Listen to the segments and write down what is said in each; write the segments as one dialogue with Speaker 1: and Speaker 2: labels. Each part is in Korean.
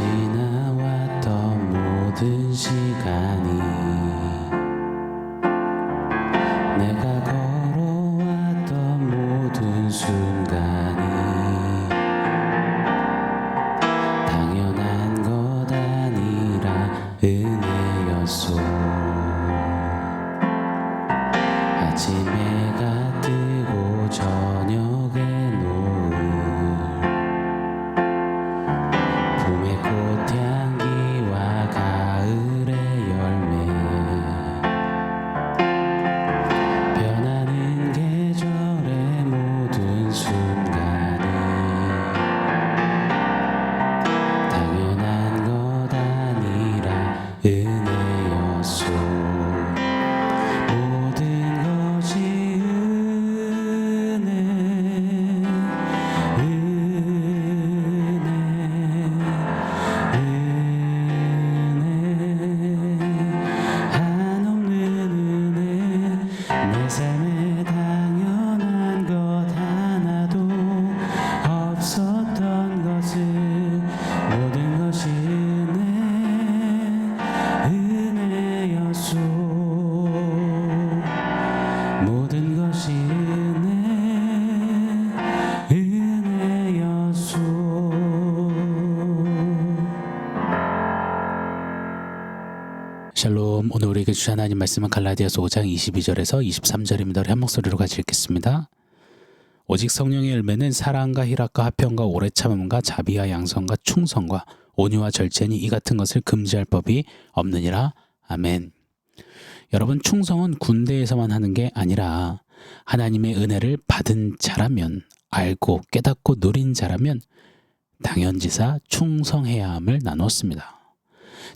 Speaker 1: 지나왔던 모든 시간이 내가 걸어왔던 모든 순간이 당연한 것 아니라 은혜였소. 아침 해가 뜨고 저녁에 노을, 봄의 꽃향기와 가을의 열매, 변하는 계절의 모든 순간이 당연한 것 아니라 은혜였소. 모든 것이 은혜, 한없는 은혜. 내 삶에 당연한 것 하나도 없었던 것을 모든 것이 은혜였소. 모든 것이 은혜였소. 샬롬. 오늘 우리에게 주신 하나님 말씀은 갈라디아서 5장 22절에서 23절입니다. 우리 한 목소리로 같이 읽겠습니다. 오직 성령의 열매는 사랑과 희락과 화평과 오래 참음과 자비와 양선과 충성과 온유와 절제니 이 같은 것을 금지할 법이 없느니라. 아멘. 여러분, 충성은 군대에서만 하는 게 아니라 하나님의 은혜를 받은 자라면, 알고 깨닫고 누린 자라면 당연지사 충성해야 함을 나눴습니다.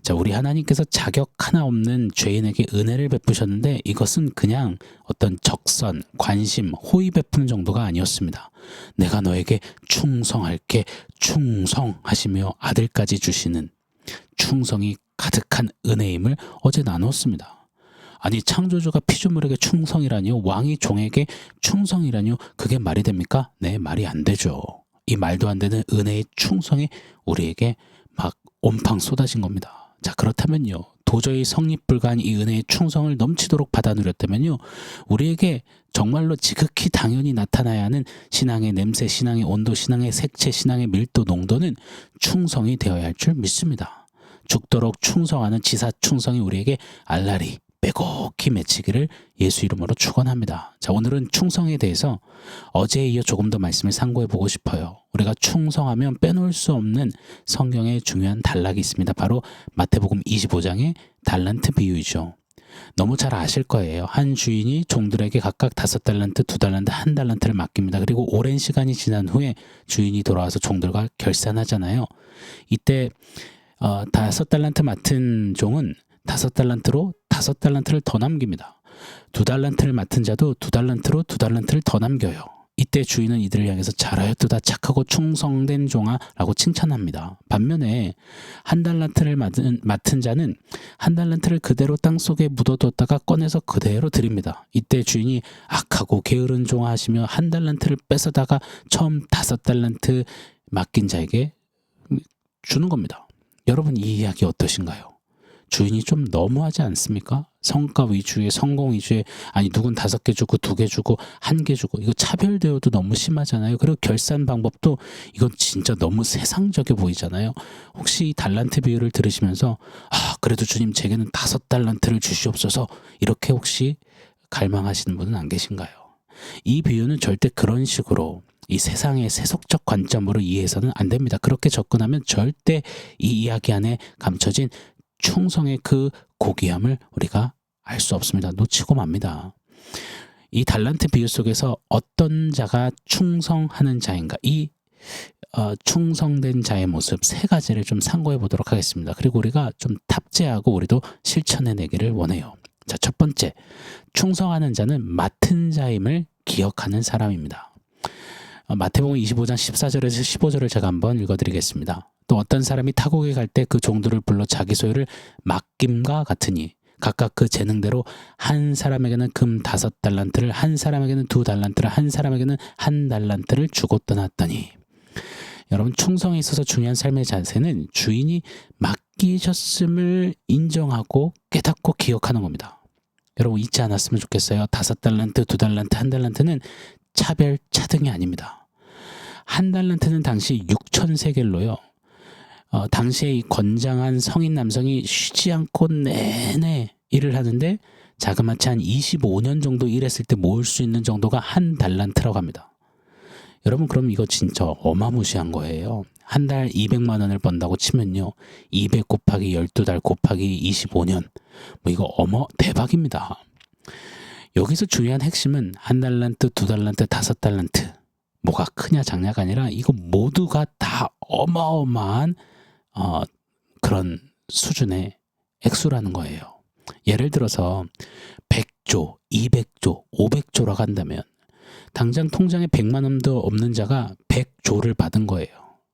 Speaker 1: 자, 우리 하나님께서 자격 하나 없는 죄인에게 은혜를 베푸셨는데 이것은 그냥 어떤 적선, 관심, 호의 베푸는 정도가 아니었습니다. 내가 너에게 충성할게, 충성하시며 아들까지 주시는 충성이 가득한 은혜임을 어제 나눴습니다. 아니, 창조주가 피조물에게 충성이라니요? 왕이 종에게 충성이라니요? 그게 말이 됩니까? 네, 말이 안 되죠. 이 말도 안 되는 은혜의 충성이 우리에게 막 온팡 쏟아진 겁니다. 자, 그렇다면요, 도저히 성립 불가한 이 은혜의 충성을 넘치도록 받아 누렸다면요, 우리에게 정말로 지극히 당연히 나타나야 하는 신앙의 냄새, 신앙의 온도, 신앙의 색채, 신앙의 밀도, 농도는 충성이 되어야 할 줄 믿습니다. 죽도록 충성하는 지사 충성이 우리에게 알라리 빼곡히 맺히기를 예수 이름으로 축원합니다. 자, 오늘은 충성에 대해서 어제에 이어 조금 더 말씀을 상고해 보고 싶어요. 우리가 충성하면 빼놓을 수 없는 성경의 중요한 단락이 있습니다. 바로 마태복음 25장의 달란트 비유이죠. 너무 잘 아실 거예요. 한 주인이 종들에게 각각 5달란트, 2달란트, 1달란트를 맡깁니다. 그리고 오랜 시간이 지난 후에 주인이 돌아와서 종들과 결산하잖아요. 이때 5달란트 맡은 종은 5달란트로 5달란트를 더 남깁니다. 2달란트를 맡은 자도 2달란트로 2달란트를 더 남겨요. 이때 주인은 이들을 향해서 잘하였도다 착하고 충성된 종아 라고 칭찬합니다. 반면에 1달란트를 맡은 자는 1달란트를 그대로 땅속에 묻어뒀다가 꺼내서 그대로 드립니다. 이때 주인이 악하고 게으른 종아 하시며 1달란트를 뺏어다가 처음 5달란트 맡긴 자에게 주는 겁니다. 여러분, 이 이야기 어떠신가요? 주인이 좀 너무하지 않습니까? 성과 위주의, 성공 위주의, 아니 누군 5개 주고 2개 주고 1개 주고, 이거 차별대우도 너무 심하잖아요. 그리고 결산 방법도 이건 진짜 너무 세상적이 보이잖아요. 혹시 이 달란트 비유를 들으시면서 그래도 주님 제게는 5달란트를 주시옵소서, 이렇게 혹시 갈망하시는 분은 안 계신가요? 이 비유는 절대 그런 식으로 이 세상의 세속적 관점으로 이해해서는 안 됩니다. 그렇게 접근하면 절대 이 이야기 안에 감춰진 충성의 그 고귀함을 우리가 알 수 없습니다. 놓치고 맙니다. 이 달란트 비유 속에서 어떤 자가 충성하는 자인가, 이 충성된 자의 모습 3가지를 좀 상고해 보도록 하겠습니다. 그리고 우리가 좀 탑재하고 우리도 실천해내기를 원해요. 자, 첫 번째, 충성하는 자는 맡은 자임을 기억하는 사람입니다. 마태복음 25장 14절에서 15절을 제가 한번 읽어드리겠습니다. 또 어떤 사람이 타국에 갈 때 그 종들을 불러 자기 소유를 맡김과 같으니 각각 그 재능대로 한 사람에게는 금 5달란트를, 한 사람에게는 2달란트를, 한 사람에게는 1달란트를 주고 떠났더니. 여러분 충성에 있어서 중요한 삶의 자세는 주인이 맡기셨음을 인정하고 깨닫고 기억하는 겁니다. 여러분 잊지 않았으면 좋겠어요. 5달란트, 2달란트, 1달란트는 차별 차등이 아닙니다. 1달란트는 당시 6,000세겔로요. 당시에 이 건장한 성인 남성이 쉬지 않고 내내 일을 하는데 자그마치 한 25년 정도 일했을 때 모을 수 있는 정도가 1달란트라고 합니다. 여러분 그럼 이거 진짜 어마무시한 거예요. 한 달 200만 원을 번다고 치면요. 200 곱하기 12달 곱하기 25년. 뭐 이거 대박입니다. 여기서 중요한 핵심은 1달란트, 2달란트, 5달란트. 뭐가 크냐 작냐가 아니라 이거 모두가 다 어마어마한 그런 수준의 액수라는 거예요. 예를 들어서 100조, 200조, 500조라고 한다면 당장 통장에 100만 원도 없는 자가 100조를 받은 거예요.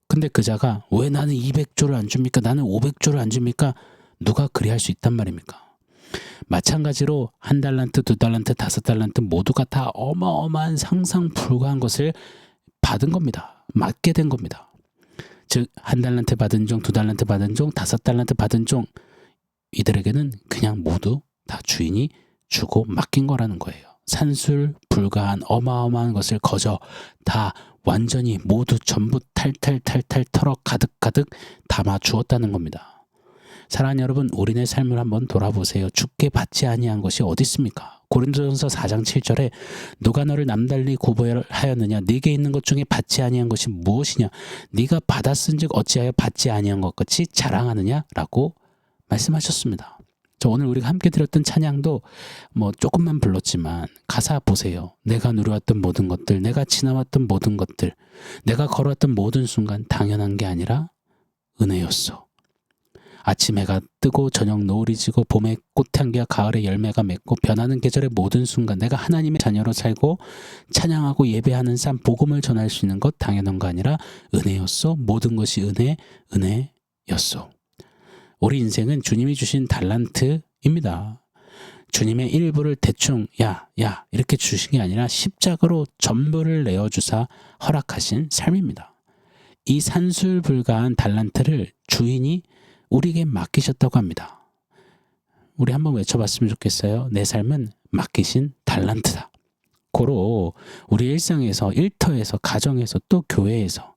Speaker 1: 근데 그 자가 왜 나는 200조를 안 줍니까? 나는 500조를 안 줍니까? 누가 그리 할 수 있단 말입니까? 마찬가지로 1달란트, 2달란트, 5달란트 모두가 다 어마어마한 상상 불가한 것을 받은 겁니다. 맡게 된 겁니다. 즉 1달란트 받은 종, 2달란트 받은 종, 5달란트 받은 종 이들에게는 그냥 모두 다 주인이 주고 맡긴 거라는 거예요. 산술 불가한 어마어마한 것을 거저 다 완전히 모두 전부 탈탈탈탈 털어 가득가득 담아 주었다는 겁니다. 사랑하는 여러분, 우리네 삶을 한번 돌아보세요. 주께 받지 아니한 것이 어디 있습니까? 고린도전서 4장 7절에 누가 너를 남달리 구별하였느냐? 네게 있는 것 중에 받지 아니한 것이 무엇이냐? 네가 받았은즉 어찌하여 받지 아니한 것 같이 자랑하느냐라고 말씀하셨습니다. 저 오늘 우리가 함께 드렸던 찬양도 뭐 조금만 불렀지만 가사 보세요. 내가 누려왔던 모든 것들, 내가 지나왔던 모든 것들, 내가 걸어왔던 모든 순간 당연한 게 아니라 은혜였어. 아침 해가 뜨고 저녁 노을이 지고 봄에 꽃향기와 가을에 열매가 맺고 변하는 계절의 모든 순간 내가 하나님의 자녀로 살고 찬양하고 예배하는 삶, 복음을 전할 수 있는 것 당연한 거 아니라 은혜였어. 모든 것이 은혜였어. 우리 인생은 주님이 주신 달란트입니다. 주님의 일부를 대충 야 이렇게 주신 게 아니라 십자가로 전부를 내어주사 허락하신 삶입니다. 이 산술불가한 달란트를 주인이 우리에게 맡기셨다고 합니다. 우리 한번 외쳐봤으면 좋겠어요. 내 삶은 맡기신 달란트다. 고로 우리 일상에서, 일터에서, 가정에서, 또 교회에서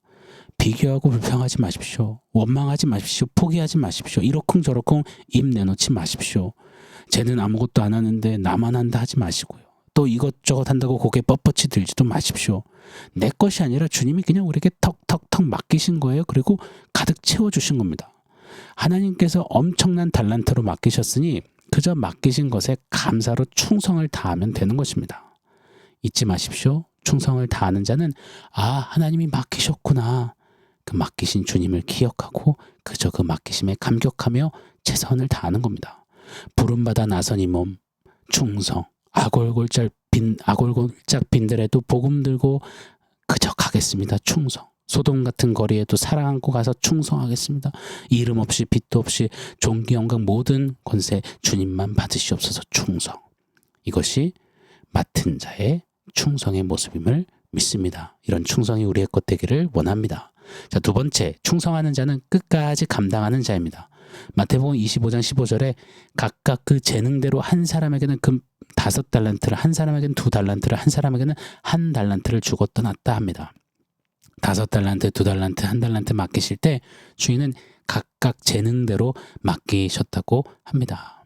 Speaker 1: 비교하고 불평하지 마십시오. 원망하지 마십시오. 포기하지 마십시오. 이러쿵저러쿵 입 내놓지 마십시오. 쟤는 아무것도 안 하는데 나만 한다 하지 마시고요. 또 이것저것 한다고 고개 뻣뻣이 들지도 마십시오. 내 것이 아니라 주님이 그냥 우리에게 턱턱턱 맡기신 거예요. 그리고 가득 채워주신 겁니다. 하나님께서 엄청난 달란트로 맡기셨으니 그저 맡기신 것에 감사로 충성을 다하면 되는 것입니다. 잊지 마십시오. 충성을 다하는 자는 하나님이 맡기셨구나. 그 맡기신 주님을 기억하고 그저 그 맡기심에 감격하며 최선을 다하는 겁니다. 부름받아 나선 이 몸, 충성, 아골골짝 빈들에도 복음 들고 그저 가겠습니다. 충성. 소돔 같은 거리에도 사랑 안고 가서 충성하겠습니다. 이름 없이 빛도 없이 존귀 영광 모든 권세 주님만 받으시옵소서. 충성. 이것이 맡은 자의 충성의 모습임을 믿습니다. 이런 충성이 우리의 것 되기를 원합니다. 자, 두 번째, 충성하는 자는 끝까지 감당하는 자입니다. 마태복음 25장 15절에 각각 그 재능대로 한 사람에게는 금 5달란트를, 한 사람에게는 2달란트를, 한 사람에게는 1달란트를 주고 떠났다 합니다. 5달란트, 2달란트, 1달란트 맡기실 때 주인은 각각 재능대로 맡기셨다고 합니다.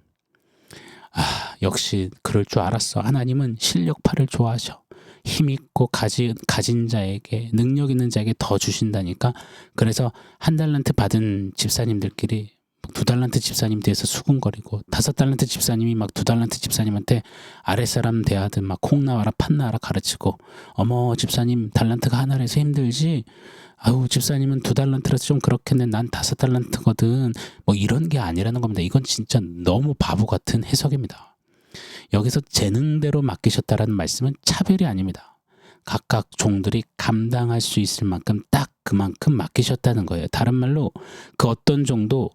Speaker 1: 역시 그럴 줄 알았어. 하나님은 실력파를 좋아하셔. 힘있고 가진 자에게, 능력 있는 자에게 더 주신다니까. 그래서 1달란트 받은 집사님들끼리 2달란트 집사님 뒤에서 수군거리고 5달란트 집사님이 막 2달란트 집사님한테 아랫사람 대하듯 막 콩 나와라 팥 나와라 가르치고, 어머 집사님 달란트가 하나라서 힘들지, 아유 집사님은 2달란트라서 좀 그렇겠네, 난 5달란트거든, 뭐 이런 게 아니라는 겁니다. 이건 진짜 너무 바보 같은 해석입니다. 여기서 재능대로 맡기셨다라는 말씀은 차별이 아닙니다. 각각 종들이 감당할 수 있을 만큼 딱 그만큼 맡기셨다는 거예요. 다른 말로 그 어떤 종도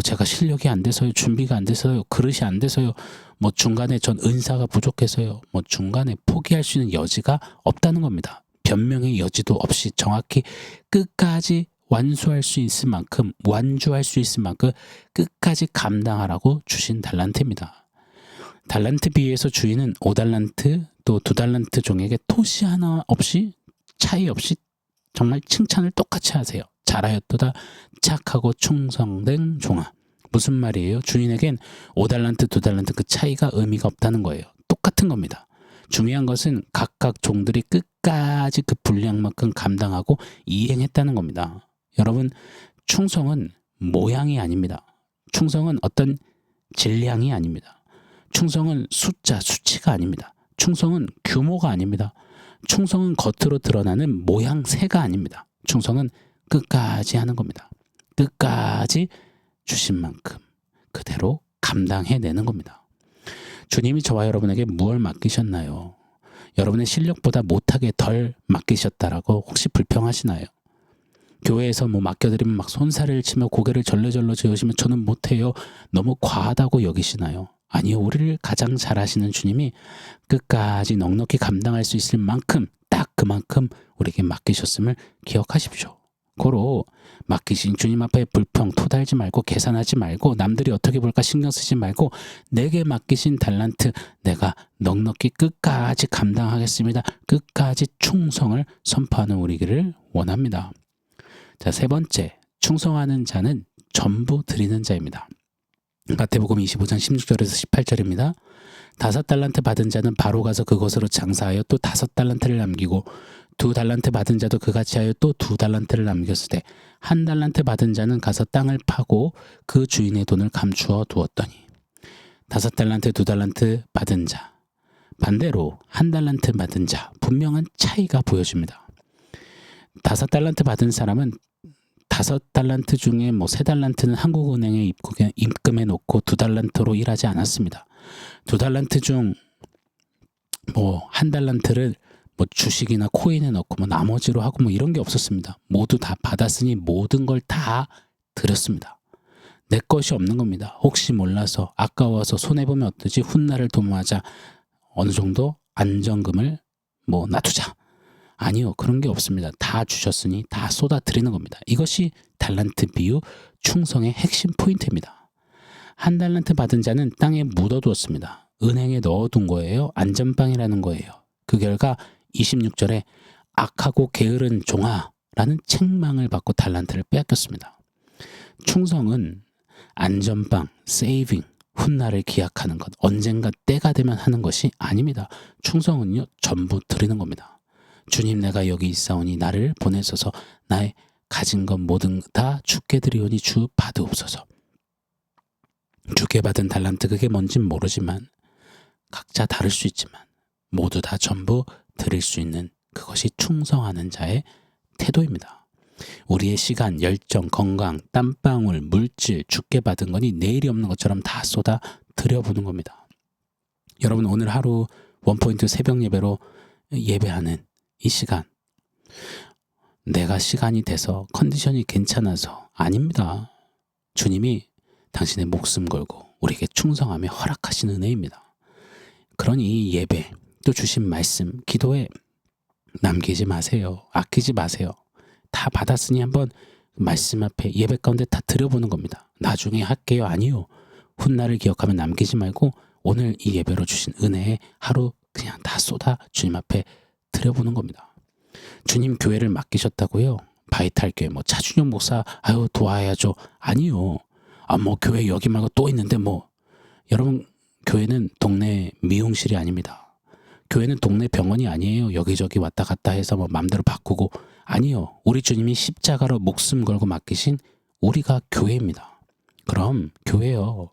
Speaker 1: 제가 실력이 안 돼서요, 준비가 안 돼서요, 그릇이 안 돼서요, 뭐 중간에 전 은사가 부족해서요, 뭐 중간에 포기할 수 있는 여지가 없다는 겁니다. 변명의 여지도 없이 정확히 끝까지 완주할 수 있을 만큼 끝까지 감당하라고 주신 달란트입니다. 달란트 비유에서 주인은 5달란트 또 2달란트 종에게 토시 하나 없이 차이 없이 정말 칭찬을 똑같이 하세요. 잘하였도다 착하고 충성된 종아. 무슨 말이에요? 주인에겐 5달란트 2달란트 그 차이가 의미가 없다는 거예요. 똑같은 겁니다. 중요한 것은 각각 종들이 끝까지 그 분량만큼 감당하고 이행했다는 겁니다. 여러분, 충성은 모양이 아닙니다. 충성은 어떤 질량이 아닙니다. 충성은 숫자, 수치가 아닙니다. 충성은 규모가 아닙니다. 충성은 겉으로 드러나는 모양새가 아닙니다. 충성은 끝까지 하는 겁니다. 끝까지 주신 만큼 그대로 감당해내는 겁니다. 주님이 저와 여러분에게 무엇을 맡기셨나요? 여러분의 실력보다 못하게 덜 맡기셨다라고 혹시 불평하시나요? 교회에서 맡겨드리면 막 손살을 치며 고개를 절레절레 저으시면 저는 못해요. 너무 과하다고 여기시나요? 아니요. 우리를 가장 잘 아시는 주님이 끝까지 넉넉히 감당할 수 있을 만큼 딱 그만큼 우리에게 맡기셨음을 기억하십시오. 고로 맡기신 주님 앞에 불평 토달지 말고 계산하지 말고 남들이 어떻게 볼까 신경 쓰지 말고 내게 맡기신 달란트 내가 넉넉히 끝까지 감당하겠습니다. 끝까지 충성을 선포하는 우리기를 원합니다. 자, 세 번째, 충성하는 자는 전부 드리는 자입니다. 마태복음 25장 16절에서 18절입니다. 5달란트 받은 자는 바로 가서 그것으로 장사하여 또 5달란트를 남기고 2달란트 받은 자도 그같이 하여 또 2달란트를 남겼을 때 1달란트 받은 자는 가서 땅을 파고 그 주인의 돈을 감추어 두었더니 5달란트 2달란트 받은 자 반대로 1달란트 받은 자 분명한 차이가 보여집니다. 5달란트 받은 사람은 5달란트 중에 3달란트는 한국은행에 입금해 놓고 2달란트로 일하지 않았습니다. 2달란트 중 1달란트를 주식이나 코인에 넣고 나머지로 하고 이런 게 없었습니다. 모두 다 받았으니 모든 걸 다 드렸습니다. 내 것이 없는 겁니다. 혹시 몰라서 아까워서 손해보면 어떠지 훗날을 도모하자 어느 정도 안정금을 놔두자. 아니요. 그런 게 없습니다. 다 주셨으니 다 쏟아드리는 겁니다. 이것이 달란트 비유 충성의 핵심 포인트입니다. 1달란트 받은 자는 땅에 묻어두었습니다. 은행에 넣어둔 거예요. 안전빵이라는 거예요. 그 결과 26절에 악하고 게으른 종아라는 책망을 받고 달란트를 빼앗겼습니다. 충성은 안전빵, 세이빙, 훗날을 기약하는 것, 언젠가 때가 되면 하는 것이 아닙니다. 충성은요, 전부 드리는 겁니다. 주님 내가 여기 있사오니 나를 보내소서 나의 가진 것 모든 다 주께 드리오니 주 받으옵소서. 주께 받은 달란트 그게 뭔진 모르지만 각자 다를 수 있지만 모두 다 전부 드릴 수 있는 그것이 충성하는 자의 태도입니다. 우리의 시간, 열정, 건강, 땀방울, 물질 주께 받은 거니 내일이 없는 것처럼 다 쏟아 드려보는 겁니다. 여러분 오늘 하루 원포인트 새벽 예배로 예배하는 이 시간 내가 시간이 돼서 컨디션이 괜찮아서 아닙니다. 주님이 당신의 목숨 걸고 우리에게 충성하며 허락하신 은혜입니다. 그러니 이 예배 또 주신 말씀 기도에 남기지 마세요. 아끼지 마세요. 다 받았으니 한번 말씀 앞에 예배 가운데 다 드려보는 겁니다. 나중에 할게요. 아니요. 훗날을 기억하며 남기지 말고 오늘 이 예배로 주신 은혜에 하루 그냥 다 쏟아 주님 앞에 드려보는 겁니다. 주님 교회를 맡기셨다고요? 바이탈 교회 차준영 목사 아유 도와야죠. 아니요. 교회 여기 말고 또 있는데 여러분 교회는 동네 미용실이 아닙니다. 교회는 동네 병원이 아니에요. 여기저기 왔다 갔다 해서 마음대로 바꾸고 아니요. 우리 주님이 십자가로 목숨 걸고 맡기신 우리가 교회입니다. 그럼 교회요.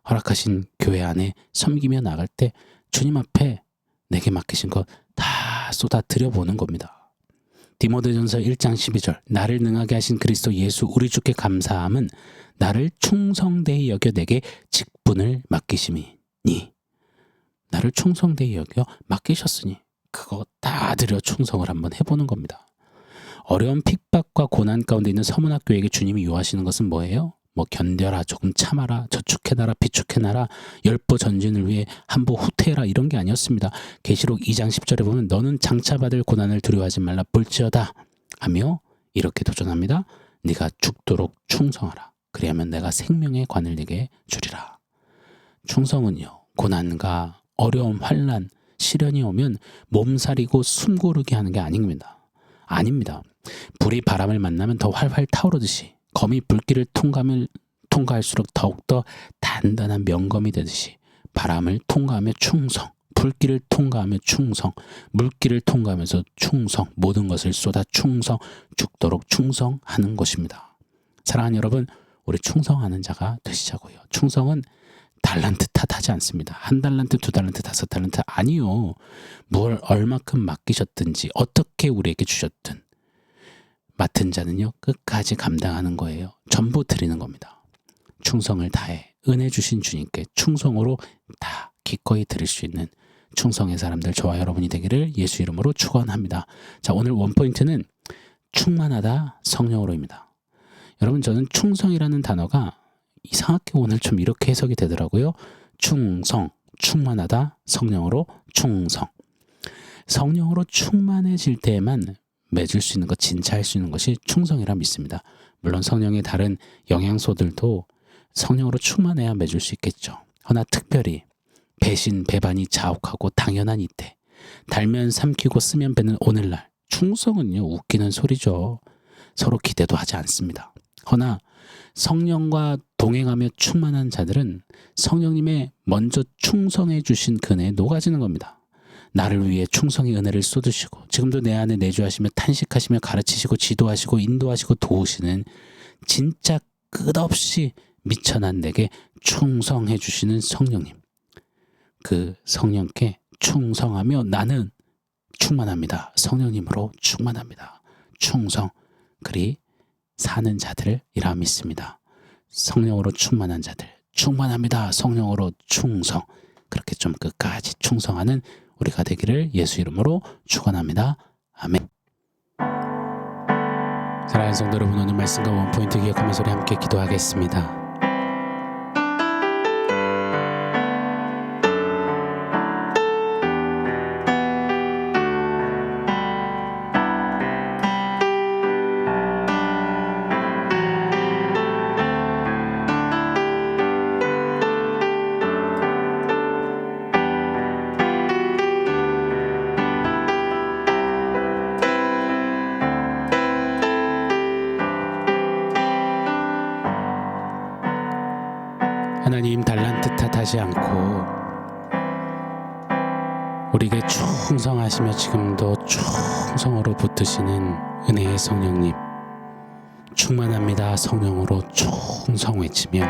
Speaker 1: 허락하신 교회 안에 섬기며 나갈 때 주님 앞에 내게 맡기신 것 다 쏟아 드려보는 겁니다. 디모데전서 1장 12절 나를 능하게 하신 그리스도 예수 우리 주께 감사함은 나를 충성되이 여겨 내게 직분을 맡기심이니 나를 충성되이 여겨 맡기셨으니 그거 다 드려 충성을 한번 해보는 겁니다. 어려운 핍박과 고난 가운데 있는 서문학 교회에게 주님이 요하시는 것은 뭐예요? 뭐 견뎌라, 조금 참아라, 저축해놔라, 비축해놔라, 열보 전진을 위해 한보 후퇴해라, 이런 게 아니었습니다. 계시록 2장 10절에 보면 너는 장차 받을 고난을 두려워하지 말라 볼지어다 하며 이렇게 도전합니다. 네가 죽도록 충성하라. 그리하면 내가 생명의 관을 네게 주리라. 충성은요, 고난과 어려움, 환난, 시련이 오면 몸살이고 숨고르게 하는 게 아닙니다. 불이 바람을 만나면 더 활활 타오르듯이 검이 불길을 통과할수록 더욱더 단단한 명검이 되듯이 바람을 통과하며 충성, 불길을 통과하며 충성, 물길을 통과하면서 충성, 모든 것을 쏟아 충성, 죽도록 충성하는 것입니다. 사랑하는 여러분, 우리 충성하는 자가 되시자고요. 충성은 달란트 탓하지 않습니다. 1달란트, 2달란트, 5달란트 아니요. 뭘 얼마큼 맡기셨든지 어떻게 우리에게 주셨든 맡은 자는요 끝까지 감당하는 거예요. 전부 드리는 겁니다. 충성을 다해 은혜 주신 주님께 충성으로 다 기꺼이 드릴 수 있는 충성의 사람들 저와 여러분이 되기를 예수 이름으로 축원합니다. 자, 오늘 원포인트는 충만하다 성령으로입니다. 여러분, 저는 충성이라는 단어가 이상하게 오늘 좀 이렇게 해석이 되더라고요. 충성, 충만하다 성령으로 충성. 성령으로 충만해질 때에만 맺을 수 있는 것, 진짜할 수 있는 것이 충성이라 믿습니다. 물론 성령의 다른 영양소들도 성령으로 충만해야 맺을 수 있겠죠. 허나 특별히 배신, 배반이 자욱하고 당연한 이때, 달면 삼키고 쓰면 뱉는 오늘날, 충성은요 웃기는 소리죠. 서로 기대도 하지 않습니다. 허나 성령과 동행하며 충만한 자들은 성령님의 먼저 충성해 주신 그네에 녹아지는 겁니다. 나를 위해 충성의 은혜를 쏟으시고 지금도 내 안에 내주하시며 탄식하시며 가르치시고 지도하시고 인도하시고 도우시는 진짜 끝없이 미천한 내게 충성해 주시는 성령님, 그 성령께 충성하며 나는 충만합니다. 성령님으로 충만합니다. 충성, 그리 사는 자들이라 믿습니다. 성령으로 충만한 자들, 충만합니다. 성령으로 충성, 그렇게 좀 끝까지 충성하는 우리가 되기를 예수 이름으로 축원합니다. 아멘. 사랑하는 성도 여러분, 오늘 말씀과 원포인트 기억하면서 우리 함께 기도하겠습니다. 하나님, 달란트 탓하지 않고 우리에게 충성하시며 지금도 충성으로 붙드시는 은혜의 성령님, 충만합니다. 성령으로 충성 외치며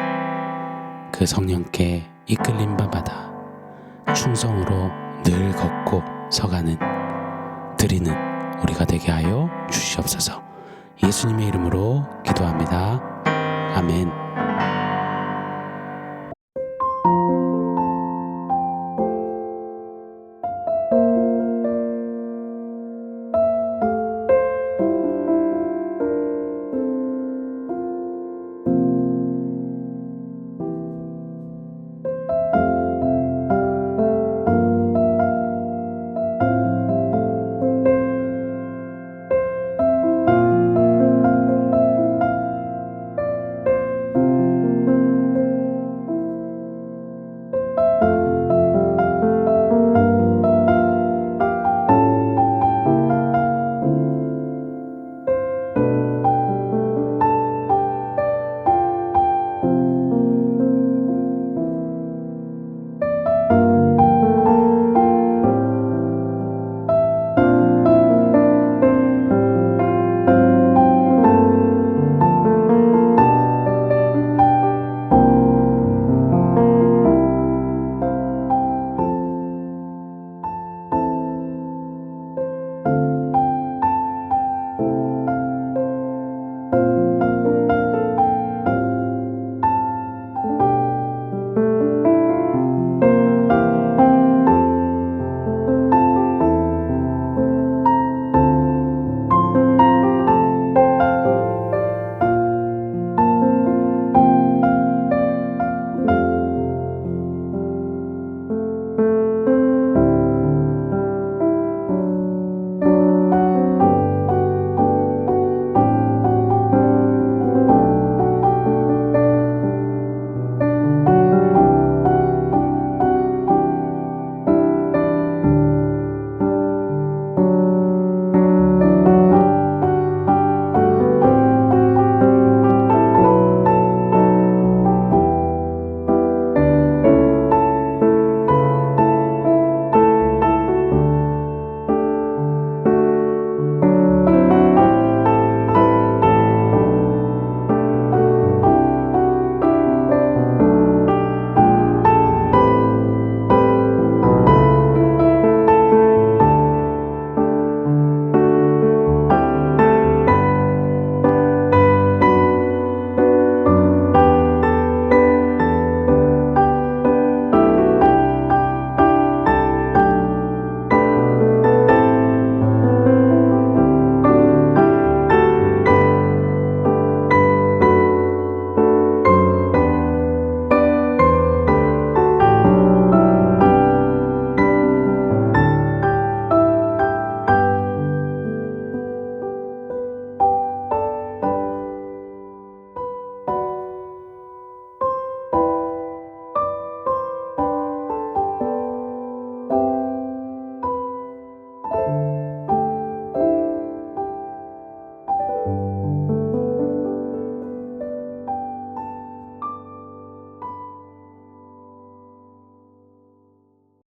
Speaker 1: 그 성령께 이끌림 받아 충성으로 늘 걷고 서가는 드리는 우리가 되게 하여 주시옵소서. 예수님의 이름으로 기도합니다. 아멘.